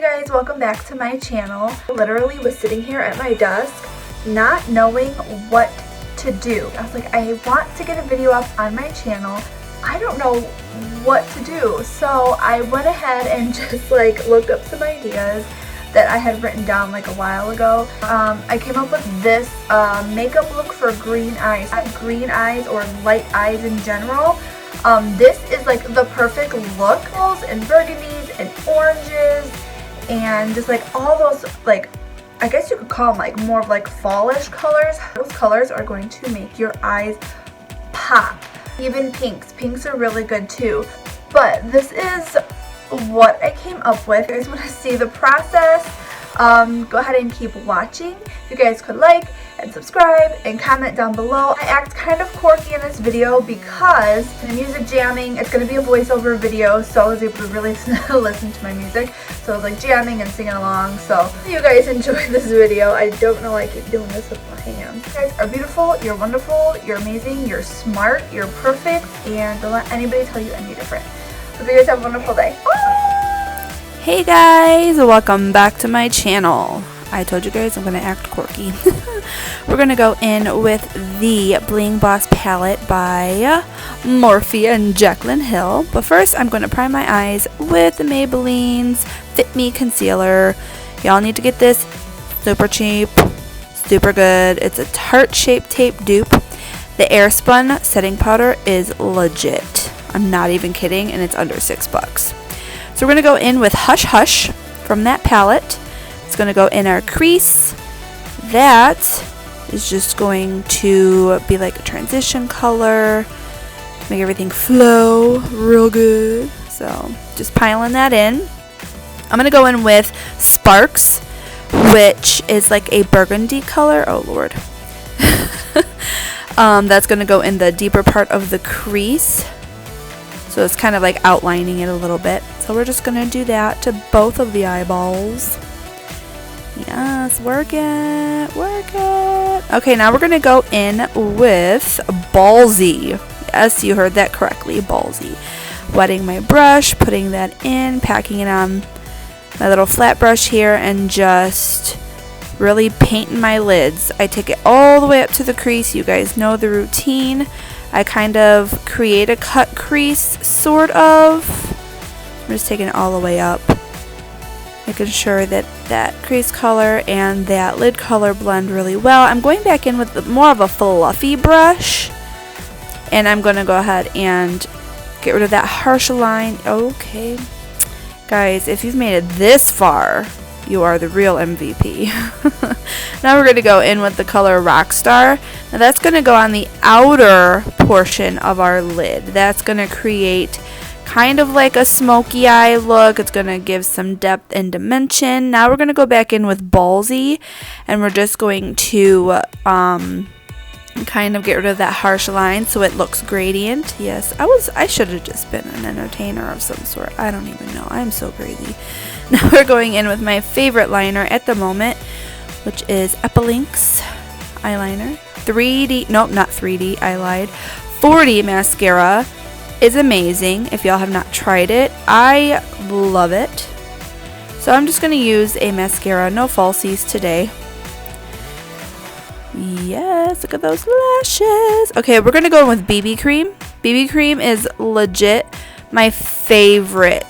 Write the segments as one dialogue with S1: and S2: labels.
S1: guys, welcome back to my channel. I literally was sitting here at my desk not knowing what to do. I was like, I want to get a video up on my channel. I don't know what to do. So I went ahead and just like looked up some ideas that I had written down like a while ago. I came up with this makeup look for green eyes. I have green eyes or light eyes in general. This is like the perfect look. And burgundies and oranges and just like all those, like, I guess you could call them like more of like fallish colors. Those colors are going to make your eyes pop. Even pinks. Pinks are really good too. But this is what I came up with. If you guys want to see the process, go ahead and keep watching. If you guys could like and subscribe and comment down below. I act kind of quirky in this video because the music jamming, it's going to be a voiceover video, so I was able to really listen to my music. So I was like jamming and singing along. So if you guys enjoy this video, I don't know why I keep doing this with my hands. You guys are beautiful, you're wonderful, you're amazing, you're smart, you're perfect, and don't let anybody tell you any different. Hope you guys have a wonderful day. Bye!
S2: Hey guys, welcome back to my channel. I told you guys I'm going to act quirky. We're going to go in with the Bling Boss palette by Morphe and Jaclyn Hill. But first I'm going to prime my eyes with the Maybelline's Fit Me Concealer. Y'all need to get this. Super cheap, super good. It's a heart-shaped tape dupe. The Airspun setting powder is legit. I'm not even kidding, and it's under $6. So we're going to go in with Hush Hush from that palette. It's going to go in our crease. That is just going to be like a transition color to make everything flow real good. So just piling that in. I'm going to go in with Sparks, which is like a burgundy color. Oh Lord. That's going to go in the deeper part of the crease. So it's kind of like outlining it a little bit. So we're just going to do that to both of the eyeballs. Yes, work it, work it. Okay, now we're going to go in with Ballsy. Yes, you heard that correctly, Ballsy. Wetting my brush, putting that in, packing it on my little flat brush here, and just really painting my lids. I take it all the way up to the crease. You guys know the routine. I kind of create a cut crease, sort of. I'm just taking it all the way up. Making sure that that crease color and that lid color blend really well. I'm going back in with more of a fluffy brush. And I'm going to go ahead and get rid of that harsh line. Okay. Guys, if you've made it this far, you are the real MVP. Now we're going to go in with the color Rockstar. Now that's going to go on the outer portion of our lid. That's going to create kind of like a smoky eye look. It's going to give some depth and dimension. Now we're going to go back in with Ballsy, and we're just going to kind of get rid of that harsh line so it looks gradient. Yes, I should have just been an entertainer of some sort. I don't even know. I'm so crazy. Now we're going in with my favorite liner at the moment, which is Epilink's eyeliner. 3D, nope, not 3D, I lied. 4D mascara is amazing. If y'all have not tried it, I love it. So I'm just going to use a mascara, no falsies today. Yes, look at those lashes. Okay, we're going to go in with BB cream. BB cream is legit my favorite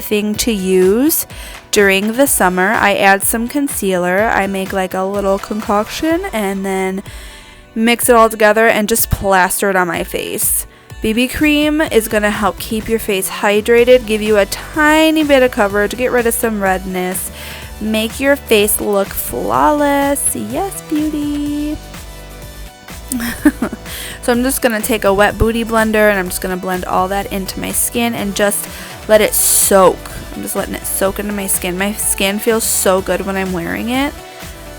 S2: thing to use during the summer. I add some concealer. I make like a little concoction and then mix it all together and just plaster it on my face. BB cream is going to help keep your face hydrated, give you a tiny bit of coverage, get rid of some redness, make your face look flawless. Yes, beauty. So I'm just going to take a wet booty blender and I'm just going to blend all that into my skin and just let it soak. I'm just letting it soak into my skin. My skin feels so good when I'm wearing it.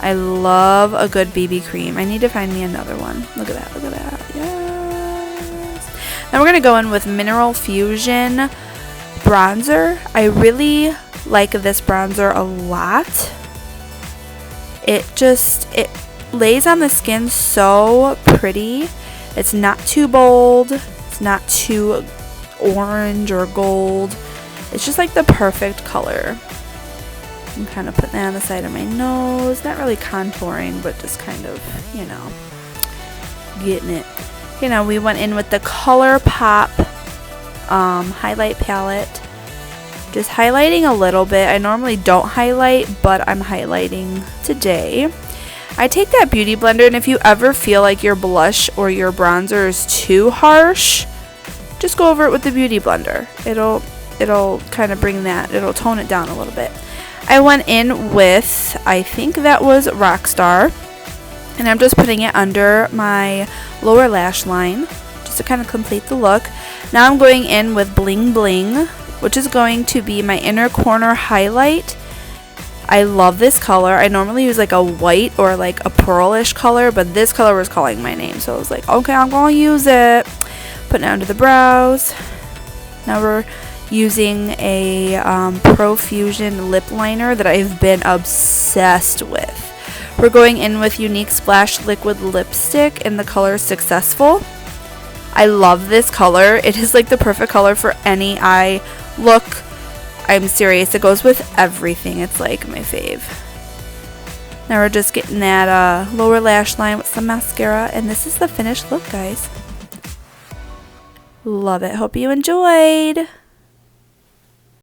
S2: I love a good BB cream. I need to find me another one. Look at that, look at that. Yes. Now we're going to go in with Mineral Fusion bronzer. I really like this bronzer a lot. It lays on the skin so pretty. It's not too bold. It's not too orange or gold. It's just like the perfect color. I'm kind of putting that on the side of my nose. Not really contouring, but just kind of, you know, getting it. You know, we went in with the ColourPop highlight palette. Just highlighting a little bit. I normally don't highlight, but I'm highlighting today. I take that beauty blender, and if you ever feel like your blush or your bronzer is too harsh, just go over it with the beauty blender. It'll kind of bring that, it'll tone it down a little bit. I went in with, I think that was Rockstar, and I'm just putting it under my lower lash line just to kind of complete the look. Now I'm going in with Bling Bling, which is going to be my inner corner highlight. I love this color. I normally use like a white or like a pearlish color, but this color was calling my name, so I was like, okay, I'm gonna use it. Put it under the brows. Now we're using a Profusion lip liner that I've been obsessed with. We're going in with Unique Splash liquid lipstick in the color Successful. I love this color. It is like the perfect color for any eye look. I'm serious, it goes with everything. It's like my fave. Now we're just getting that lower lash line with some mascara, and this is the finished look, guys. Love it. Hope you enjoyed.